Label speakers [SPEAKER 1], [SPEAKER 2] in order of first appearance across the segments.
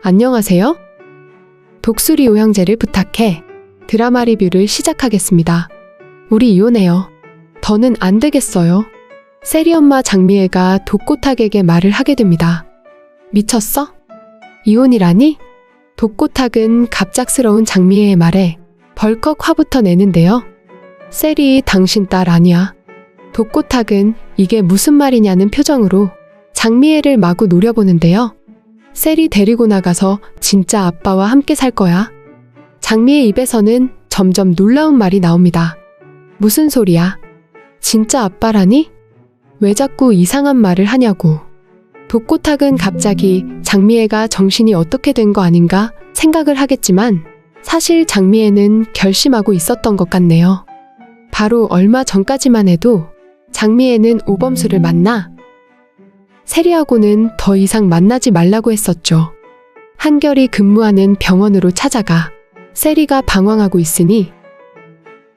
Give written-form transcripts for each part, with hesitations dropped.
[SPEAKER 1] 안녕하세요. 독수리 오형제를 부탁해 드라마 리뷰를 시작하겠습니다. 우리 이혼해요. 더는 안 되겠어요. 세리 엄마 장미애가 독고탁에게 말을 하게 됩니다. 미쳤어? 이혼이라니? 독고탁은 갑작스러운 장미애의 말에 벌컥 화부터 내는데요. 세리 당신 딸 아니야. 독고탁은 이게 무슨 말이냐는 표정으로 장미애를 마구 노려보는데요. 세리 데리고 나가서 진짜 아빠와 함께 살 거야. 장미애 입에서는 점점 놀라운 말이 나옵니다. 무슨 소리야? 진짜 아빠라니? 왜 자꾸 이상한 말을 하냐고. 독고탁은 갑자기 장미애가 정신이 어떻게 된 거 아닌가 생각을 하겠지만 사실 장미애는 결심하고 있었던 것 같네요. 바로 얼마 전까지만 해도 장미애는 오범수를 만나 세리하고는 더 이상 만나지 말라고 했었죠. 한결이 근무하는 병원으로 찾아가 세리가 방황하고 있으니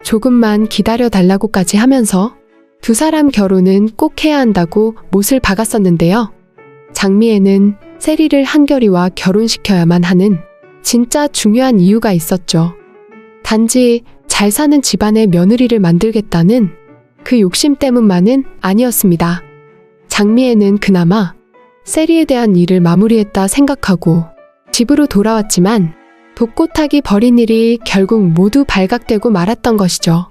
[SPEAKER 1] 조금만 기다려달라고까지 하면서 두 사람 결혼은 꼭 해야 한다고 못을 박았었는데요. 장미애는 세리를 한결이와 결혼시켜야만 하는 진짜 중요한 이유가 있었죠. 단지 잘 사는 집안의 며느리를 만들겠다는 그 욕심 때문만은 아니었습니다. 장미애는 그나마 세리에 대한 일을 마무리했다 생각하고 집으로 돌아왔지만 독고탁이 벌인 일이 결국 모두 발각되고 말았던 것이죠.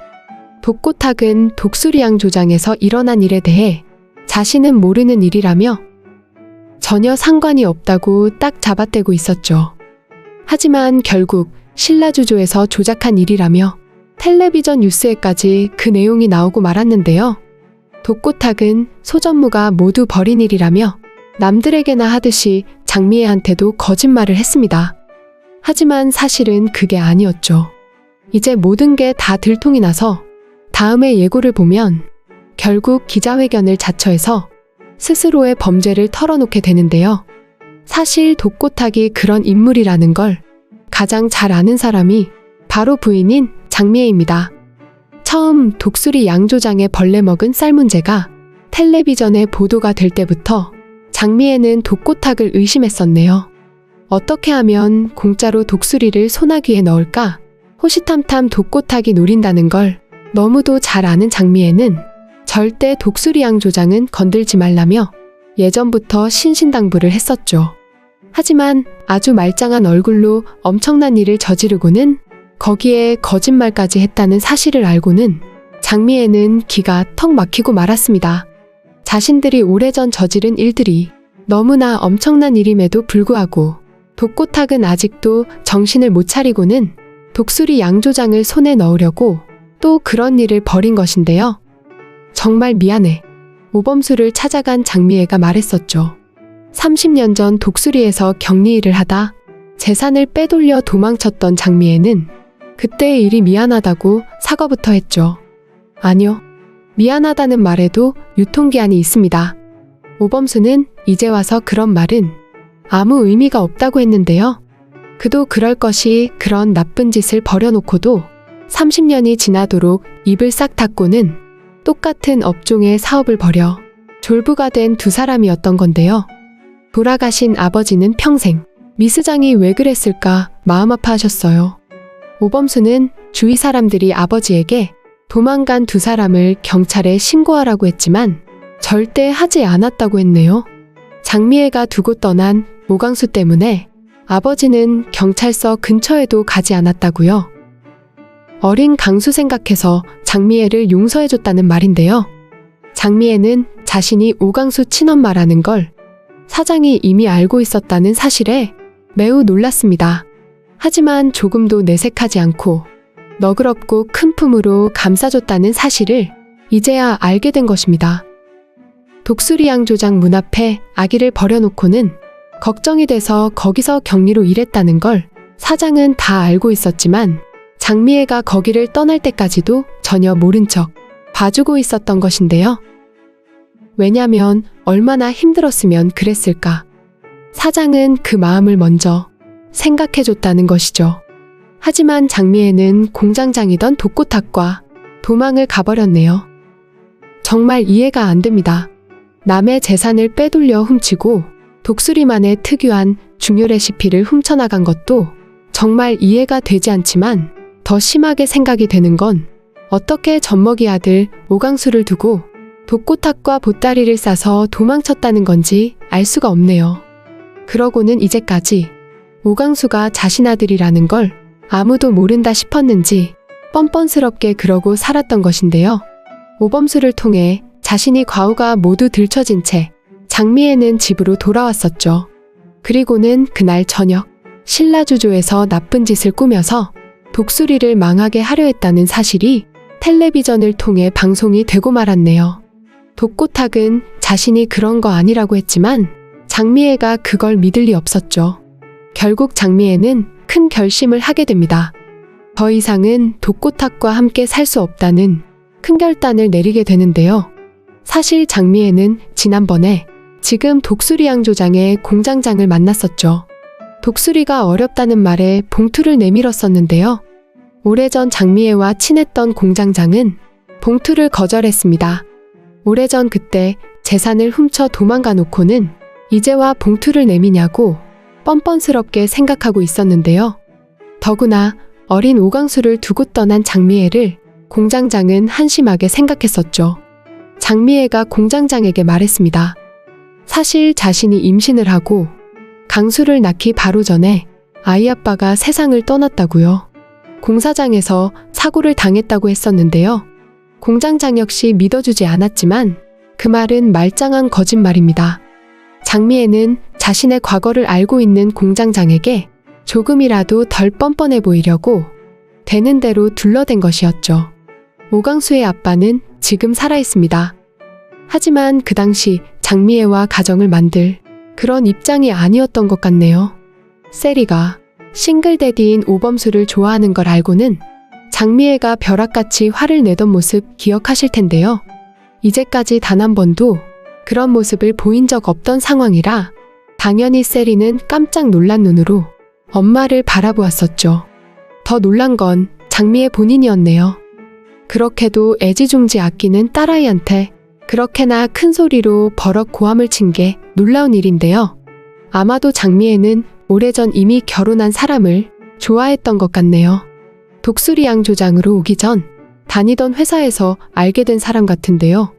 [SPEAKER 1] 독고탁은 독수리 양조장에서 일어난 일에 대해 자신은 모르는 일이라며 전혀 상관이 없다고 딱 잡아떼고 있었죠. 하지만 결국 신라주조에서 조작한 일이라며 텔레비전 뉴스에까지 그 내용이 나오고 말았는데요. 독고탁은 소전무가 모두 벌인 일이라며 남들에게나 하듯이 장미애한테도 거짓말을 했습니다. 하지만 사실은 그게 아니었죠. 이제 모든 게 다 들통이 나서 다음의 예고를 보면 결국 기자회견을 자처해서 스스로의 범죄를 털어놓게 되는데요. 사실 독고탁이 그런 인물이라는 걸 가장 잘 아는 사람이 바로 부인인 장미애입니다. 처음 독수리 양조장에 벌레 먹은 쌀 문제가 텔레비전에 보도가 될 때부터 장미애는 독고탁을 의심했었네요. 어떻게 하면 공짜로 독수리를 소나기에 넣을까? 호시탐탐 독고탁이 노린다는 걸 너무도 잘 아는 장미애는 절대 독수리 양조장은 건들지 말라며 예전부터 신신당부를 했었죠. 하지만 아주 말짱한 얼굴로 엄청난 일을 저지르고는 거기에 거짓말까지 했다는 사실을 알고는 장미애는 기가 턱 막히고 말았습니다. 자신들이 오래전 저지른 일들이 너무나 엄청난 일임에도 불구하고 독고탁은 아직도 정신을 못 차리고는 독수리 양조장을 손에 넣으려고 또 그런 일을 벌인 것인데요. 정말 미안해. 오범수를 찾아간 장미애가 말했었죠. 30년 전 독수리에서 격리일을 하다 재산을 빼돌려 도망쳤던 장미애는 그때의 일이 미안하다고 사과부터 했죠. 아니요. 미안하다는 말에도 유통기한이 있습니다. 오범수는 이제 와서 그런 말은 아무 의미가 없다고 했는데요. 그도 그럴 것이 그런 나쁜 짓을 벌여놓고도 30년이 지나도록 입을 싹 닫고는 똑같은 업종의 사업을 벌여 졸부가 된 두 사람이었던 건데요. 돌아가신 아버지는 평생 미스장이 왜 그랬을까 마음 아파하셨어요. 오범수는 주위 사람들이 아버지에게 도망간 두 사람을 경찰에 신고하라고 했지만 절대 하지 않았다고 했네요. 장미애가 두고 떠난 오강수 때문에 아버지는 경찰서 근처에도 가지 않았다고요. 어린 강수 생각해서 장미애를 용서해줬다는 말인데요. 장미애는 자신이 오강수 친엄마라는 걸 사장이 이미 알고 있었다는 사실에 매우 놀랐습니다. 하지만 조금도 내색하지 않고 너그럽고 큰 품으로 감싸줬다는 사실을 이제야 알게 된 것입니다. 독수리 양조장 문 앞에 아기를 버려놓고는 걱정이 돼서 거기서 격리로 일했다는 걸 사장은 다 알고 있었지만 장미애가 거기를 떠날 때까지도 전혀 모른 척 봐주고 있었던 것인데요. 왜냐면 얼마나 힘들었으면 그랬을까. 사장은 그 마음을 먼저 생각해줬다는 것이죠. 하지만 장미애는 공장장이던 독고탁과 도망을 가버렸네요. 정말 이해가 안 됩니다. 남의 재산을 빼돌려 훔치고 독수리만의 특유한 중요 레시피를 훔쳐나간 것도 정말 이해가 되지 않지만 더 심하게 생각이 되는 건 어떻게 젖먹이 아들 오강수를 두고 독고탁과 보따리를 싸서 도망쳤다는 건지 알 수가 없네요. 그러고는 이제까지 오강수가 자신 아들이라는 걸 아무도 모른다 싶었는지 뻔뻔스럽게 그러고 살았던 것인데요. 오범수를 통해 자신이 과오가 모두 들춰진 채 장미애는 집으로 돌아왔었죠. 그리고는 그날 저녁 신라주조에서 나쁜 짓을 꾸며서 독수리를 망하게 하려 했다는 사실이 텔레비전을 통해 방송이 되고 말았네요. 독고탁은 자신이 그런 거 아니라고 했지만 장미애가 그걸 믿을 리 없었죠. 결국 장미애는 큰 결심을 하게 됩니다. 더 이상은 독고탁과 함께 살 수 없다는 큰 결단을 내리게 되는데요. 사실 장미애는 지난번에 지금 독수리양 조장의 공장장을 만났었죠. 독수리가 어렵다는 말에 봉투를 내밀었었는데요. 오래전 장미애와 친했던 공장장은 봉투를 거절했습니다. 오래전 그때 재산을 훔쳐 도망가 놓고는 이제와 봉투를 내미냐고 뻔뻔스럽게 생각하고 있었는데요. 더구나 어린 오강수를 두고 떠난 장미애를 공장장은 한심하게 생각했었죠. 장미애가 공장장에게 말했습니다. 사실 자신이 임신을 하고 강수를 낳기 바로 전에 아이 아빠가 세상을 떠났다고요. 공사장에서 사고를 당했다고 했었는데요. 공장장 역시 믿어주지 않았지만 그 말은 말짱한 거짓말입니다. 장미애는 자신의 과거를 알고 있는 공장장에게 조금이라도 덜 뻔뻔해 보이려고 되는 대로 둘러댄 것이었죠. 오강수의 아빠는 지금 살아있습니다. 하지만 그 당시 장미애와 가정을 만들 그런 입장이 아니었던 것 같네요. 세리가 싱글데디인 오범수를 좋아하는 걸 알고는 장미애가 벼락같이 화를 내던 모습 기억하실 텐데요. 이제까지 단 한 번도 그런 모습을 보인 적 없던 상황이라 당연히 세리는 깜짝 놀란 눈으로 엄마를 바라보았었죠. 더 놀란 건 장미애 본인이었네요. 그렇게도 애지중지 아끼는 딸아이한테 그렇게나 큰 소리로 버럭 고함을 친 게 놀라운 일인데요. 아마도 장미애는 오래전 이미 결혼한 사람을 좋아했던 것 같네요. 독수리양 조장으로 오기 전 다니던 회사에서 알게 된 사람 같은데요.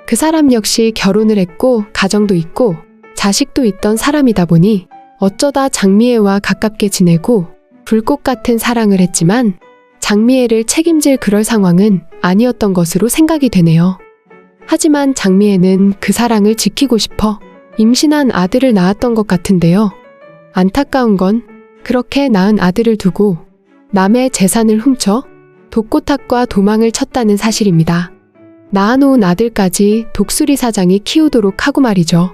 [SPEAKER 1] 그 사람 역시 결혼을 했고 가정도 있고 자식도 있던 사람이다 보니 어쩌다 장미애와 가깝게 지내고 불꽃 같은 사랑을 했지만 장미애를 책임질 그럴 상황은 아니었던 것으로 생각이 되네요. 하지만 장미애는 그 사랑을 지키고 싶어 임신한 아들을 낳았던 것 같은데요. 안타까운 건 그렇게 낳은 아들을 두고 남의 재산을 훔쳐 독고탁과 도망을 쳤다는 사실입니다. 낳아놓은 아들까지 독수리 사장이 키우도록 하고 말이죠.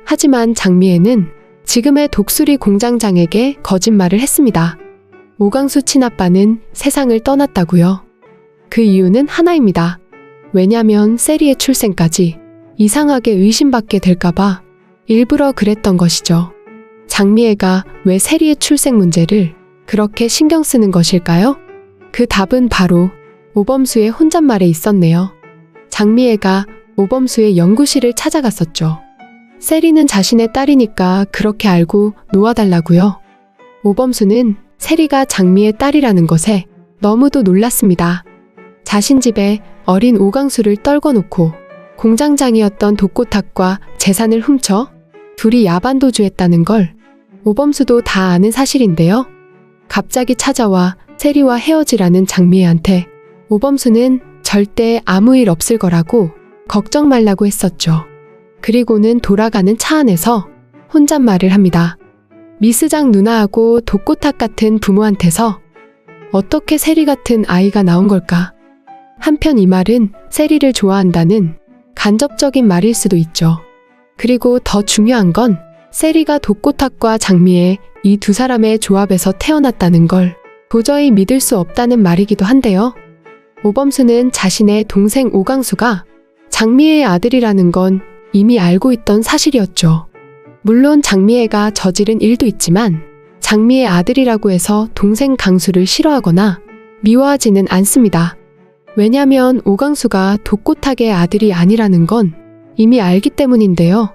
[SPEAKER 1] 하지만 장미애는 지금의 독수리 공장장에게 거짓말을 했습니다. 오강수 친아빠는 세상을 떠났다고요. 그 이유는 하나입니다. 왜냐면 세리의 출생까지 이상하게 의심받게 될까봐 일부러 그랬던 것이죠. 장미애가 왜 세리의 출생 문제를 그렇게 신경 쓰는 것일까요? 그 답은 바로 오범수의 혼잣말에 있었네요. 장미애가 오범수의 연구실을 찾아갔었죠. 세리는 자신의 딸이니까 그렇게 알고 놓아달라고요. 오범수는 세리가 장미의 딸이라는 것에 너무도 놀랐습니다. 자신 집에 어린 오강수를 떨궈 놓고 공장장이었던 독고탁과 재산을 훔쳐 둘이 야반도주했다는 걸 오범수도 다 아는 사실인데요. 갑자기 찾아와 세리와 헤어지라는 장미애한테 오범수는 절대 아무 일 없을 거라고 걱정 말라고 했었죠. 그리고는 돌아가는 차 안에서 혼잣말을 합니다. 미스장 누나하고 독고탁 같은 부모한테서 어떻게 세리 같은 아이가 나온 걸까? 한편 이 말은 세리를 좋아한다는 간접적인 말일 수도 있죠. 그리고 더 중요한 건 세리가 독고탁과 장미애 이 두 사람의 조합에서 태어났다는 걸 도저히 믿을 수 없다는 말이기도 한데요. 오범수는 자신의 동생 오강수가 장미애의 아들이라는 건 이미 알고 있던 사실이었죠. 물론 장미애가 저지른 일도 있지만 장미의 아들이라고 해서 동생 강수를 싫어하거나 미워하지는 않습니다. 왜냐면 오강수가 독고탁의 아들이 아니라는 건 이미 알기 때문인데요.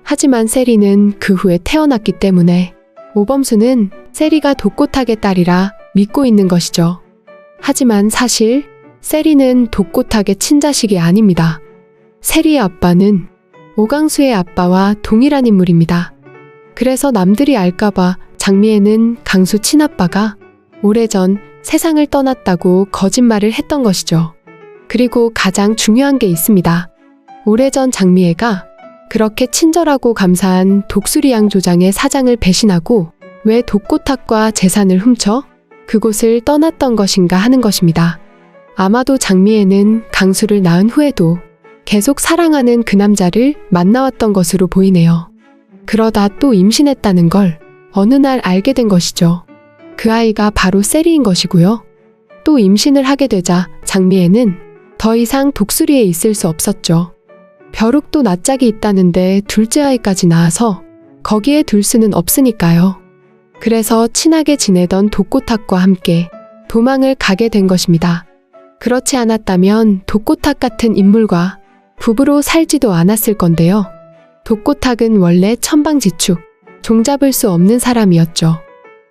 [SPEAKER 1] 하지만 세리는 그 후에 태어났기 때문에 오범수는 세리가 독고탁의 딸이라 믿고 있는 것이죠. 하지만 사실 세리는 독고탁의 친자식이 아닙니다. 세리의 아빠는 오강수의 아빠와 동일한 인물입니다. 그래서 남들이 알까봐 장미애는 강수 친아빠가 오래전 세상을 떠났다고 거짓말을 했던 것이죠. 그리고 가장 중요한 게 있습니다. 오래전 장미애가 그렇게 친절하고 감사한 독수리양 조장의 사장을 배신하고 왜 독고탁과 재산을 훔쳐 그곳을 떠났던 것인가 하는 것입니다. 아마도 장미애는 강수를 낳은 후에도 계속 사랑하는 그 남자를 만나왔던 것으로 보이네요. 그러다 또 임신했다는 걸 어느 날 알게 된 것이죠. 그 아이가 바로 세리인 것이고요. 또 임신을 하게 되자 장미애는 더 이상 독수리에 있을 수 없었죠. 벼룩도 낯짝이 있다는데 둘째 아이까지 낳아서 거기에 둘 수는 없으니까요. 그래서 친하게 지내던 독고탁과 함께 도망을 가게 된 것입니다. 그렇지 않았다면 독고탁 같은 인물과 부부로 살지도 않았을 건데요. 독고탁은 원래 천방지축, 종잡을 수 없는 사람이었죠.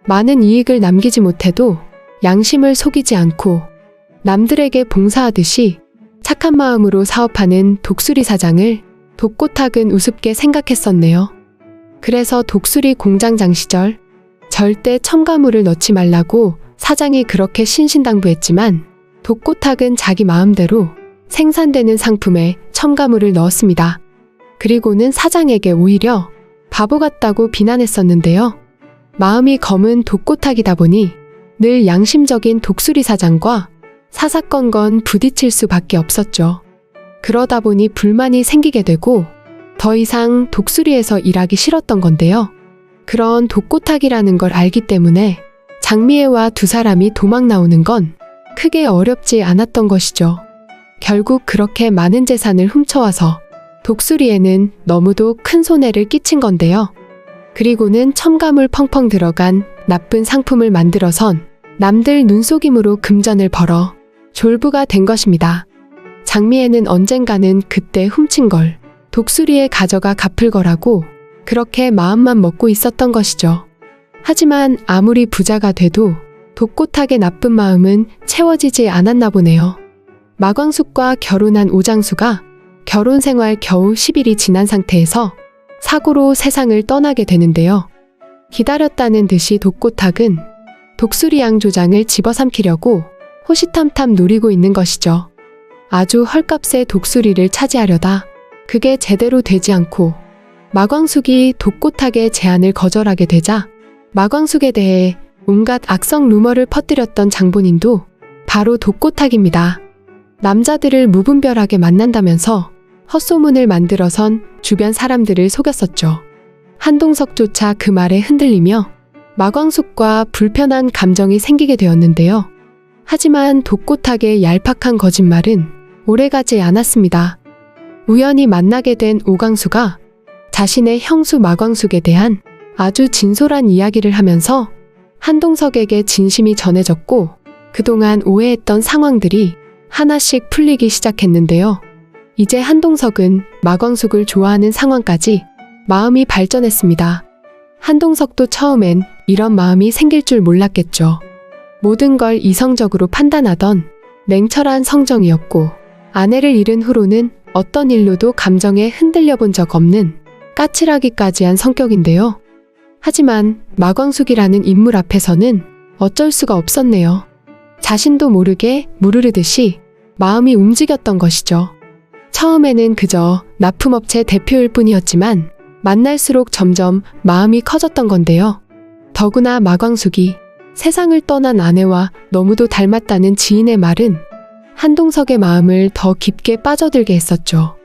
[SPEAKER 1] 많은 이익을 남기지 못해도 양심을 속이지 않고 남들에게 봉사하듯이 착한 마음으로 사업하는 독수리 사장을 독고탁은 우습게 생각했었네요. 그래서 독수리 공장장 시절 절대 첨가물을 넣지 말라고 사장이 그렇게 신신당부했지만 독고탁은 자기 마음대로 생산되는 상품에 첨가물을 넣었습니다. 그리고는 사장에게 오히려 바보 같다고 비난했었는데요. 마음이 검은 독고탁이다 보니 늘 양심적인 독수리 사장과 사사건건 부딪힐 수밖에 없었죠. 그러다 보니 불만이 생기게 되고 더 이상 독수리에서 일하기 싫었던 건데요. 그런 독고탁이라는 걸 알기 때문에 장미애와 두 사람이 도망 나오는 건 크게 어렵지 않았던 것이죠. 결국 그렇게 많은 재산을 훔쳐와서 독수리에는 너무도 큰 손해를 끼친 건데요. 그리고는 첨가물 펑펑 들어간 나쁜 상품을 만들어선 남들 눈속임으로 금전을 벌어 졸부가 된 것입니다. 장미애는 언젠가는 그때 훔친 걸 독수리에 가져가 갚을 거라고 그렇게 마음만 먹고 있었던 것이죠. 하지만 아무리 부자가 돼도 독고탁의 나쁜 마음은 채워지지 않았나 보네요. 마광숙과 결혼한 오장수가 결혼 생활 겨우 10일이 지난 상태에서 사고로 세상을 떠나게 되는데요. 기다렸다는 듯이 독고탁은 독수리 양 조장을 집어삼키려고 호시탐탐 노리고 있는 것이죠. 아주 헐값의 독수리를 차지하려다 그게 제대로 되지 않고 마광숙이 독고탁의 제안을 거절하게 되자 마광숙에 대해 온갖 악성 루머를 퍼뜨렸던 장본인도 바로 독고탁입니다. 남자들을 무분별하게 만난다면서 헛소문을 만들어선 주변 사람들을 속였었죠. 한동석조차 그 말에 흔들리며 마광숙과 불편한 감정이 생기게 되었는데요. 하지만 독고탁의 얄팍한 거짓말은 오래가지 않았습니다. 우연히 만나게 된 오광수가 자신의 형수 마광숙에 대한 아주 진솔한 이야기를 하면서 한동석에게 진심이 전해졌고 그동안 오해했던 상황들이 하나씩 풀리기 시작했는데요. 이제 한동석은 마광숙을 좋아하는 상황까지 마음이 발전했습니다. 한동석도 처음엔 이런 마음이 생길 줄 몰랐겠죠. 모든 걸 이성적으로 판단하던 냉철한 성정이었고 아내를 잃은 후로는 어떤 일로도 감정에 흔들려 본 적 없는 까칠하기까지 한 성격인데요. 하지만 마광숙이라는 인물 앞에서는 어쩔 수가 없었네요. 자신도 모르게 무르르듯이 마음이 움직였던 것이죠. 처음에는 그저 납품업체 대표일 뿐이었지만 만날수록 점점 마음이 커졌던 건데요. 더구나 마광숙이 세상을 떠난 아내와 너무도 닮았다는 지인의 말은 한동석의 마음을 더 깊게 빠져들게 했었죠.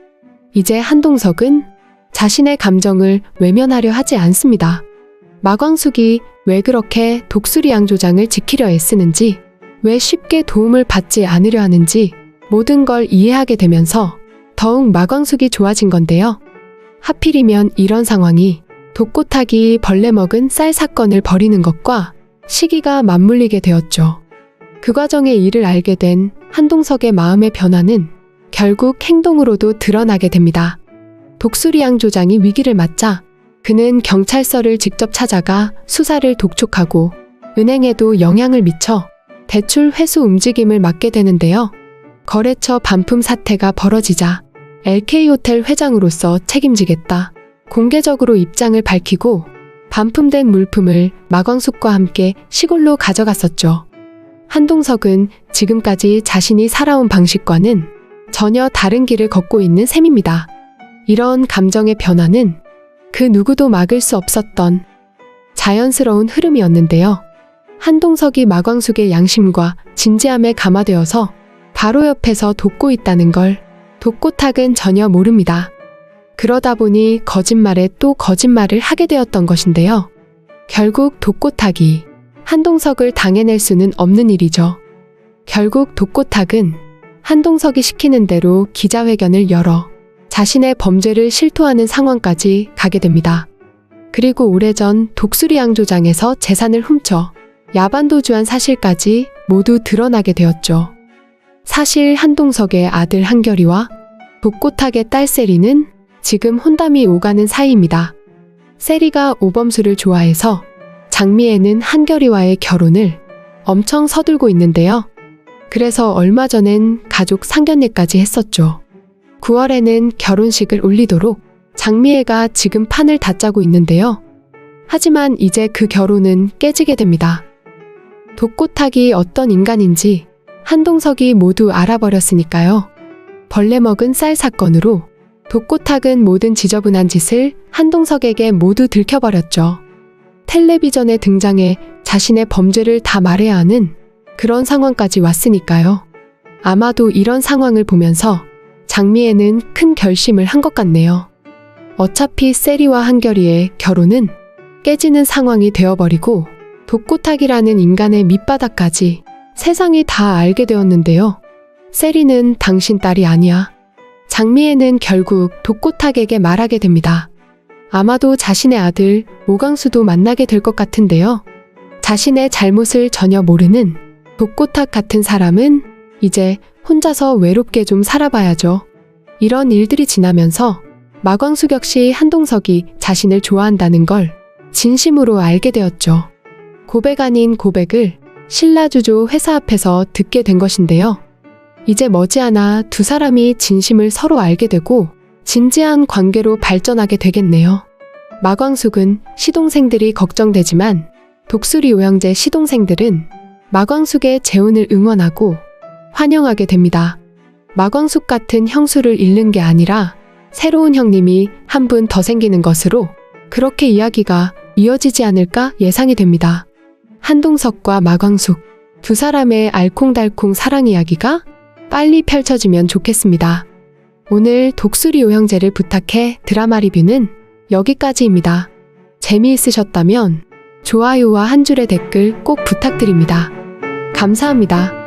[SPEAKER 1] 이제 한동석은 자신의 감정을 외면하려 하지 않습니다. 마광숙이 왜 그렇게 독수리 양조장을 지키려 애쓰는지, 왜 쉽게 도움을 받지 않으려 하는지 모든 걸 이해하게 되면서 더욱 마광숙이 좋아진 건데요. 하필이면 이런 상황이 독고탁이 벌레 먹은 쌀 사건을 벌이는 것과 시기가 맞물리게 되었죠. 그 과정의 일을 알게 된 한동석의 마음의 변화는 결국 행동으로도 드러나게 됩니다. 독수리 양 조장이 위기를 맞자 그는 경찰서를 직접 찾아가 수사를 독촉하고 은행에도 영향을 미쳐 대출 회수 움직임을 막게 되는데요. 거래처 반품 사태가 벌어지자 LK호텔 회장으로서 책임지겠다. 공개적으로 입장을 밝히고 반품된 물품을 마광숙과 함께 시골로 가져갔었죠. 한동석은 지금까지 자신이 살아온 방식과는 전혀 다른 길을 걷고 있는 셈입니다. 이런 감정의 변화는 그 누구도 막을 수 없었던 자연스러운 흐름이었는데요. 한동석이 마광숙의 양심과 진지함에 감화되어서 바로 옆에서 돕고 있다는 걸 독고탁은 전혀 모릅니다. 그러다 보니 거짓말에 또 거짓말을 하게 되었던 것인데요. 결국 독고탁이 한동석을 당해낼 수는 없는 일이죠. 결국 독고탁은 한동석이 시키는 대로 기자회견을 열어 자신의 범죄를 실토하는 상황까지 가게 됩니다. 그리고 오래전 독수리 양조장에서 재산을 훔쳐 야반도주한 사실까지 모두 드러나게 되었죠. 사실 한동석의 아들 한결이와 독고탁의 딸 세리는 지금 혼담이 오가는 사이입니다. 세리가 오범수를 좋아해서 장미애는 한결이와의 결혼을 엄청 서둘고 있는데요. 그래서 얼마 전엔 가족 상견례까지 했었죠. 9월에는 결혼식을 올리도록 장미애가 지금 판을 다 짜고 있는데요. 하지만 이제 그 결혼은 깨지게 됩니다. 독고탁이 어떤 인간인지 한동석이 모두 알아버렸으니까요. 벌레 먹은 쌀 사건으로 독고탁은 모든 지저분한 짓을 한동석에게 모두 들켜버렸죠. 텔레비전에 등장해 자신의 범죄를 다 말해야 하는 그런 상황까지 왔으니까요. 아마도 이런 상황을 보면서 장미애는 큰 결심을 한 것 같네요. 어차피 세리와 한결이의 결혼은 깨지는 상황이 되어버리고 독고탁이라는 인간의 밑바닥까지 세상이 다 알게 되었는데요. 세리는 당신 딸이 아니야. 장미애는 결국 독고탁에게 말하게 됩니다. 아마도 자신의 아들 오강수도 만나게 될 것 같은데요. 자신의 잘못을 전혀 모르는 독고탁 같은 사람은 이제 혼자서 외롭게 좀 살아봐야죠. 이런 일들이 지나면서 마광숙 역시 한동석이 자신을 좋아한다는 걸 진심으로 알게 되었죠. 고백 아닌 고백을 신라주조 회사 앞에서 듣게 된 것인데요. 이제 머지않아 두 사람이 진심을 서로 알게 되고 진지한 관계로 발전하게 되겠네요. 마광숙은 시동생들이 걱정되지만 독수리 오형제 시동생들은 마광숙의 재혼을 응원하고 환영하게 됩니다. 마광숙 같은 형수를 잃는 게 아니라 새로운 형님이 한 분 더 생기는 것으로 그렇게 이야기가 이어지지 않을까 예상이 됩니다. 한동석과 마광숙 두 사람의 알콩달콩 사랑 이야기가 빨리 펼쳐지면 좋겠습니다. 오늘 독수리 오형제를 부탁해 드라마 리뷰는 여기까지입니다. 재미있으셨다면 좋아요와 한 줄의 댓글 꼭 부탁드립니다. 감사합니다.